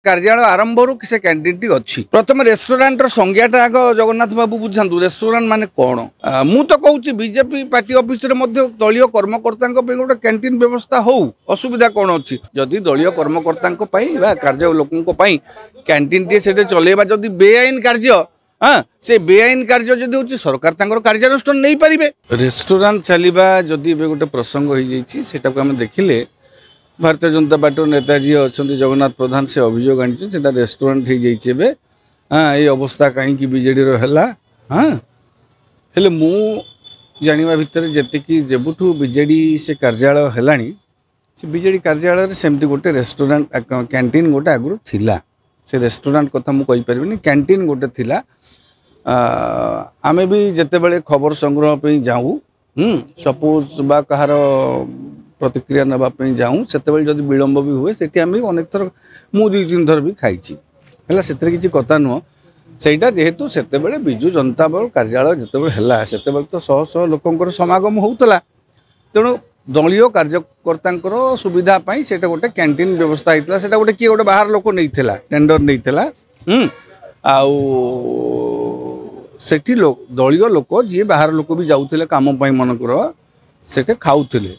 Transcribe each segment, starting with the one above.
कार्यालय आरंभ से कैंटीन टी अच्छी प्रथम रेस्टोरेंट संज्ञाटा आग जगन्नाथ बाबू बुझातु रेस्टोरेंट माने कौन मु तो कहूँ बीजेपी पार्टी ऑफिस दलीय कर्मकर्ता गोटे कैंटीन व्यवस्था हो असुविधा कौन अच्छी जदि दलीय कर्मकर्ता कार्य लोकों कैंटीन टी से चलेबा जदि बेआईन कार्य हाँ से बेआईन कार्य जदि हो सरकार कार्यानुष्ठान नहीं पारे रेस्टोरेंट चलवा जदि गोटे प्रसंग हो जाए देखिले भारतीय जनता पार्टी नेताजी अच्छा जगन्नाथ प्रधान से अभियोग आनी रेस्टोरेंट हो जाइए हाँ ये अवस्था कहीं बीजेडी रहा हाँ हेले मु जाना भितर जी जेबुठू बीजेडी से कार्यालय है से बीजेडी कार्यालय सेमती गोटे रेस्टोरेंट कैंटीन गोटे आगुरी थिला से रेस्टोरेंट कथा मुझे पारि कैंटीन गोटे थिला आमे भी जिते बड़े खबर संग्रह पे जाऊँ सपोज बा कहार प्रतिक्रिया नापी जाऊँ से जब विलम्ब भी हुए से अनेक थर मु 2-3 थर भी खाई है से किसी कथा नुह सेटा जेहेतु से विजु जनता दल कार्यालय जिते से तो शह शह लोकंर समागम होता तेणु दलीय कार्यकर्ता सुविधापी से गोटे कैंटीन व्यवस्था होता है गोटे किए गोटे बाहर लोक नहीं टेंडर नहीं सेठी दलीय लोक जी बाहर लोक भी जाऊे कम मनकर से खाऊले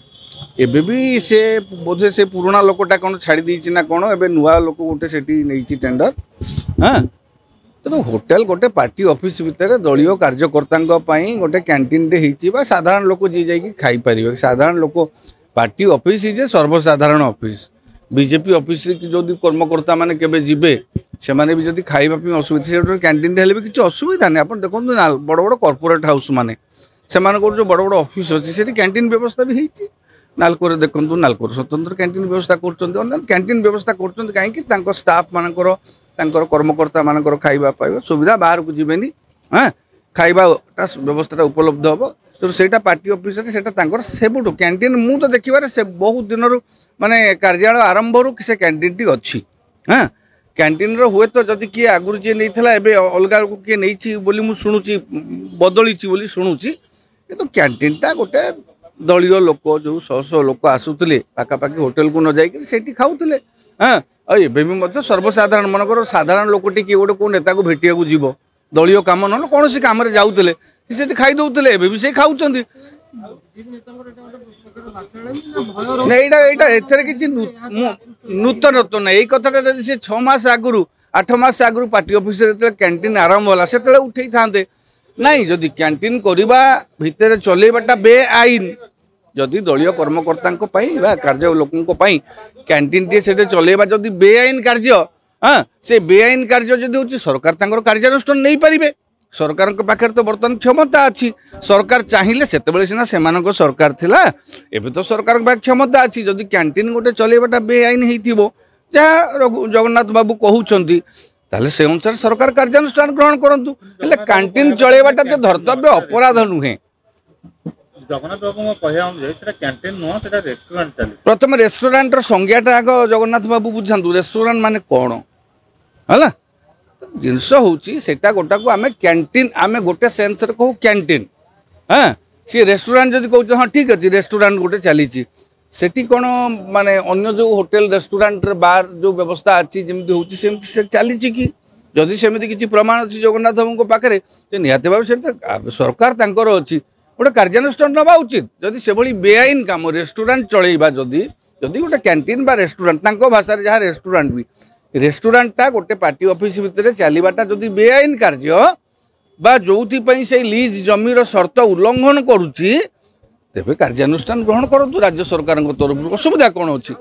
एबे भी से बोधे से पुराना लोकटा कौन छाड़ी देछि ना कौन एबे नुआ लोक गोटे सेठी नहीं टेंडर हाँ तो होटेल गोटे पार्टी ऑफिस भितर दलीय कार्यकर्ता गोटे कैंटीन टे साधारण लोक जी जाकि खाई पारे साधारण लोक पार्टी ऑफिस जे सर्वसाधारण ऑफिस बीजेपी ऑफिस जो कर्मकर्ता माने केबे जिबे से माने भी जदि खाइबा असुविधा कैंटीन हेले भी किसी असुविधा नहीं आप देखो बड़ बड़ कॉर्पोरेट हाउस माने से जो बड़ बड़ ऑफिस अच्छी से कैंटीन व्यवस्था भी होती नालकोर देखो नालकोर स्वतंत्र कैंटीन व्यवस्था कर कैंटीन व्यवस्था कर कहीं स्टाफ मानकर कर्मकर्ता मानकर खाइबा पाइबा सुविधा बाहर को जीवेनी हाँ खाइबा व्यवस्था उपलब्ध हम तो सेटा पार्टी ऑफिस से कैंटीन मु तो देखिबार से बहुत दिन माने कार्यालय आरंभ से कैंटीन टी अच्छी हाँ कैंटीन हुए तो जदि किए आगुरी जी नहीं एबे अलगा किए नहीं बोली मु शुणुची बदली बोली शुणुची तो कैंटीन टा गोटे दलीय लोक जो शह शह लोक आसुले पाखापाखि होटेल को न जाइए खाऊले हाँ एवं सर्वसाधारण मनकर साधारण लोकटी किए गोटे कौ नेता को भेटिया जीव दलीय कम ना कौन सी कम जाऊे से खाई दौले एवं भी से खाऊँ किसी नूतनत्व ना यही कथा जब से 6 मास आगु 8 मास आगु पार्टी ऑफिस कैंटीन आरंभ होला से उठे था नहीं जदि कैंटीन करवा भितर चलेबाटा बेआईन जदि दलीय कर्मकर्ता कार्य लोकों कैंटीन टी से चलेबा जदि बेआईन कार्य हाँ से बेआईन कार्य जदि हो सरकार कार्यानुष्ठान नहीं पारे सरकार पाखे तो बर्तमान क्षमता अच्छी सरकार चाहिए से सीना से सरकार थिला एबे तो सरकार पाखे क्षमता अच्छी जदि कैंटीन गोटे चलेबाटा बेआईन हो जहाँ जगन्नाथ बाबू कहउछंती ताले से अनुसार सरकार कार्यानुष्ठान ग्रहण करंतु हेले कैंटीन चलेबाटा तो धर्तव्य अपराध नुहे जगन्नाथ बाबू कैंटीन नुह रेस्टोरेंट चली प्रथम रेस्टोरेंट संज्ञाटा आग जगन्नाथ बाबू बुझातु रेस्टोरेंट माने कौन है जिनस होटा गोटा को आम कैंटीन आम गोटे सेन्स कहू कैंटीन हाँ सी रेस्टोरेंट जब कहते हाँ ठीक अच्छे रेस्टोरेंट गोटे चली सेठी कौन माने अन्य जो होटेल रेस्टोरेंट बार जो व्यवस्था अच्छी जमी हो चली कि जदि सेमती किसी प्रमाण अच्छी जगन्नाथ बाबू पाखे निहती भाव से सरकार अच्छी गोटे कार्यानुष्ठान नवा उचित जदि से बेआईन काम रेस्टोरेंट चलेबा जदि गोटे कैंटीन बा रेस्टोरेंट भाषा जहाँ रेस्टोरेंट भी रेस्टोरेंटा गोटे पार्टी ऑफिस भितर चलवाटा जदि बेआईन कार्य बा जो से लीज जमीर शर्त उल्लंघन करुच्ची तेरे कार्यानुष्ठान ग्रहण करूँ राज्य सरकार तरफ असुविधा कौन अच्छी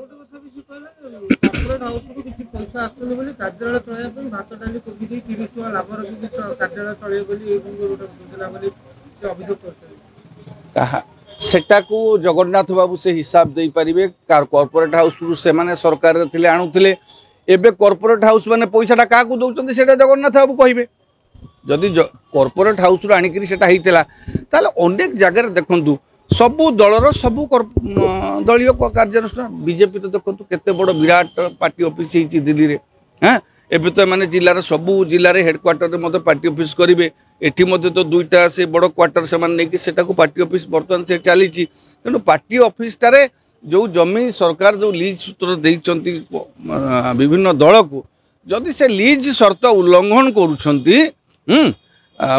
सेटा को जगन्नाथ बाबू से हिसाब दे पारे कॉर्पोरेट हाउस से माने सरकार थिले आणुथिले एबे कॉर्पोरेट हाउस माने पैसाटा क्या दौरान से जगन्नाथ बाबू कहे जदि कॉर्पोरेट हाउस रू आणिक अनेक जगह देखु सबू दलर सबू दलीय कार्यानुष्ठान बीजेपी तो देखो केते बड़ विराट पार्टी ऑफिस दिल्ली रे हाँ एबे तो माने जिलार सबू जिले में हेडक्वार्टर में मतलब पार्टी ऑफिस करेंगे एटी मध्य तो 2टा से बड़ क्वार्टर से नहीं पार्टी ऑफिस बर्तमान से चली तेणु पार्टी ऑफिस जो जमी सरकार जो लीज सूत्र देइचंती विभिन्न दल को जदि से लीज शर्त उल्लंघन करुछंती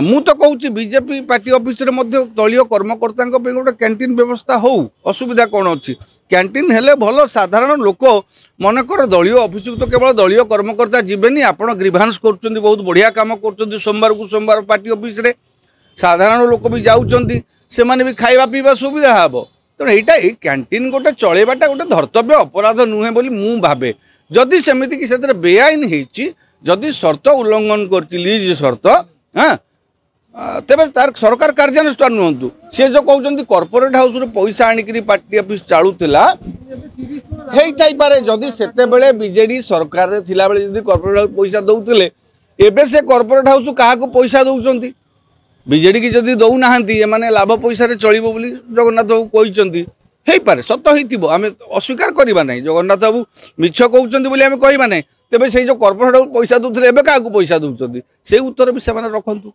मु तो कहूँ बीजेपी पार्टी ऑफिस रे मध्य दलीय कर्मकर्ता गोटे कैंटीन व्यवस्था हो असुविधा कौन अच्छी कैंटीन हेले भल साधारण लोक मनकर दलीय ऑफिस को तो केवल दलीय कर्मकर्ता जीवेनी आपण ग्रीभांस कर बहुत बढ़िया काम कर सोमवार को सोमवार पार्टी ऑफिस रे साधारण लोक भी जाऊँच से भी खाଇବା पीवा सुविधा हे तेणु यहाँ कैंटीन गोटे चलैवाटा गोटे धर्तव्य अपराध नुहे बोली मु भावे जदि सेमिति कि से बेआईन होती जदि शर्त उल्लंघन कर लीज शर्त हाँ तेरे तार सरकार कार्यानुष्ठान नुहतु सी जो कहते कॉर्पोरेट हाउस पैसा आनिक पार्टी ऑफिस चलूला जदि से बीजेडी सरकार थिला बेले जदि कॉर्पोरेट हाउस पैसा दौले एबे से कॉर्पोरेट हाउस क्या पैसा दौरान बीजेडी की जदि दौना एमाने लाभ पैसा चलो बोली जगन्नाथ बाबू कहते हो पारे सत हो आम अस्वीकार करवा ना जगन्नाथ बाबू मिछ कहते आम कहवा ना तेज से जो कॉर्पोरेट हाउस पैसा दौले क्या पैसा दौरान से उत्तर भी से रखु।